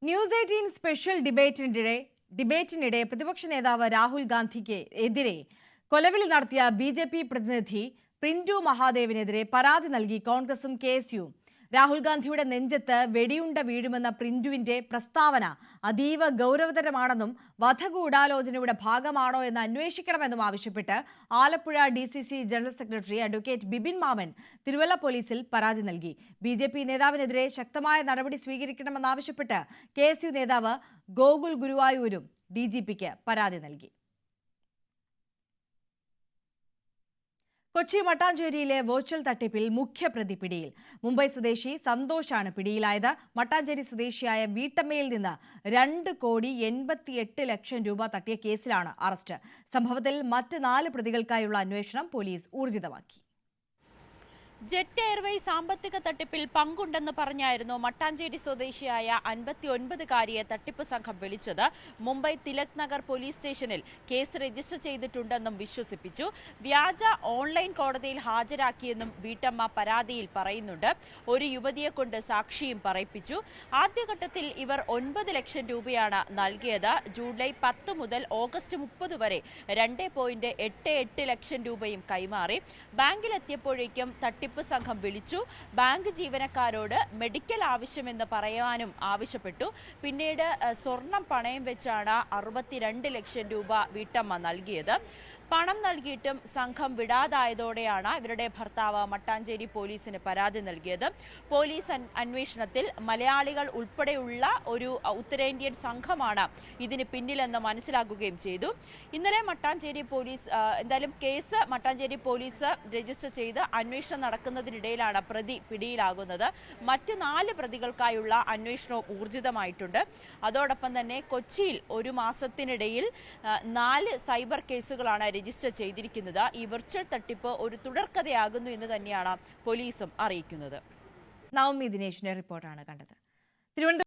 News 18 special ഡിബേറ്റിനിടെ പ്രതിപക്ഷ നേതാവ് രാഹുൽ ഗാന്ധിക്ക് എതിരെ കൊലവിളി നടത്തിയ ബിജെപി പ്രതിനിധി പ്രിന്റു മഹാദേവിനെതിരെ പരാതി നൽകി കോൺഗ്രസും കെഎസ്യുവും. രാഹുൽ ഗാന്ധിയുടെ നെഞ്ചത്ത് വെടിയുണ്ട വീഴുമെന്ന പ്രിന്റുവിന്റെ പ്രസ്താവന അതീവ ഗൌരവതരമാണെന്നും വധഗൂഢാലോചനയുടെ ഭാഗമാണോ എന്ന് അന്വേഷിക്കണമെന്നും ആവശ്യപ്പെട്ട് Alappuzha DCC general secretary advocate Bibin മാമൻ തിരുവല്ല പോലീസിൽ പരാതി നൽകി. ബിജെപി നേതാവിനെതിരെ ശക്തമായ നടപടി സ്വീകരിക്കണമെന്നാവശ്യപ്പെട്ട് കെഎസ്യു നേതാവ് ഗോകുൽ ഗുരുവായൂരും ഡിജിപിക്ക് പരാതി നൽകി. കൊച്ചി മട്ടാഞ്ചേരിയിലെ വെർച്വൽ തട്ടിപ്പിൽ മുഖ്യപ്രതി പിടിയിൽ. മുംബൈ സ്വദേശി സന്തോഷാണ് പിടിയിലായത്. മട്ടാഞ്ചേരി സ്വദേശിയായ വീട്ടമ്മയിൽ നിന്ന് 2,88,00,000 രൂപ തട്ടിയ കേസിലാണ് അറസ്റ്റ്. സംഭവത്തിൽ മറ്റ് 4 പ്രതികൾക്കായുള്ള അന്വേഷണം പോലീസ് ഊർജിതമാക്കി. ജെറ്റ് എയർവേസ് സാമ്പത്തിക തട്ടിപ്പിൽ പങ്കുണ്ടെന്ന് പറഞ്ഞായിരുന്നു മട്ടാഞ്ചേരി സ്വദേശിയായ 59-കാരിയെ തട്ടിപ്പ് സംഘം വിളിച്ചത്. മുംബൈ തിലക് നഗർ പോലീസ് സ്റ്റേഷനിൽ കേസ് രജിസ്റ്റർ ചെയ്തിട്ടുണ്ടെന്നും വിശ്വസിപ്പിച്ചു. വ്യാജ ഓൺലൈൻ കോടതിയിൽ ഹാജരാക്കിയെന്നും വീട്ടമ്മ പരാതിയിൽ പറയുന്നുണ്ട്. ഒരു യുവതിയെ കൊണ്ട് സാക്ഷിയും പറയിപ്പിച്ചു. ആദ്യഘട്ടത്തിൽ ഇവർ 9 ലക്ഷം രൂപയാണ് നൽകിയത്. ജൂലൈ 10 മുതൽ ഓഗസ്റ്റ് 30 വരെ 2.88 ലക്ഷം രൂപയും കൈമാറി. ബാങ്കിലെത്തിയപ്പോഴേക്കും തട്ടിപ്പ് സംഘം വിളിച്ചു. ബാങ്ക് ജീവനക്കാരോട് മെഡിക്കൽ ആവശ്യമെന്ന് പറയാനും ആവശ്യപ്പെട്ടു. പിന്നീട് സ്വർണം പണയം വെച്ചാണ് 62 ലക്ഷം രൂപ വീട്ടമ്മ നൽകിയത്. പണം നൽകിയിട്ടും സംഘം വിടാതായതോടെയാണ് ഇവരുടെ ഭർത്താവ് മട്ടാഞ്ചേരി പോലീസിന് പരാതി നൽകിയത്. പോലീസ് അന്വേഷണത്തിൽ മലയാളികൾ ഉൾപ്പെടെയുള്ള ഒരു ഉത്തരേന്ത്യൻ സംഘമാണ് ഇതിന് പിന്നിലെന്ന് മനസ്സിലാക്കുകയും ചെയ്തു. ഇന്നലെ Mattancherry police case Mattancherry police register ചെയ്ത് അന്വേഷണം നടക്കുന്നതിനിടയിലാണ് പ്രതി പിടിയിലാകുന്നത്. മറ്റ് 4 പ്രതികൾക്കായുള്ള അന്വേഷണവും ഊർജിതമായിട്ടുണ്ട്. അതോടൊപ്പം തന്നെ കൊച്ചിയിൽ ഒരു മാസത്തിനിടയിൽ 4 സൈബർ കേസുകളാണ് രജിസ്റ്റർ ചെയ്തിരിക്കുന്നത്. ഈ വെർച്വൽ തട്ടിപ്പ് ഒരു തുടർക്കഥയാകുന്നു എന്ന് തന്നെയാണ് പോലീസും അറിയിക്കുന്നത്. നവമി ദിനേശിന്റെ റിപ്പോർട്ടാണ് കണ്ടത്.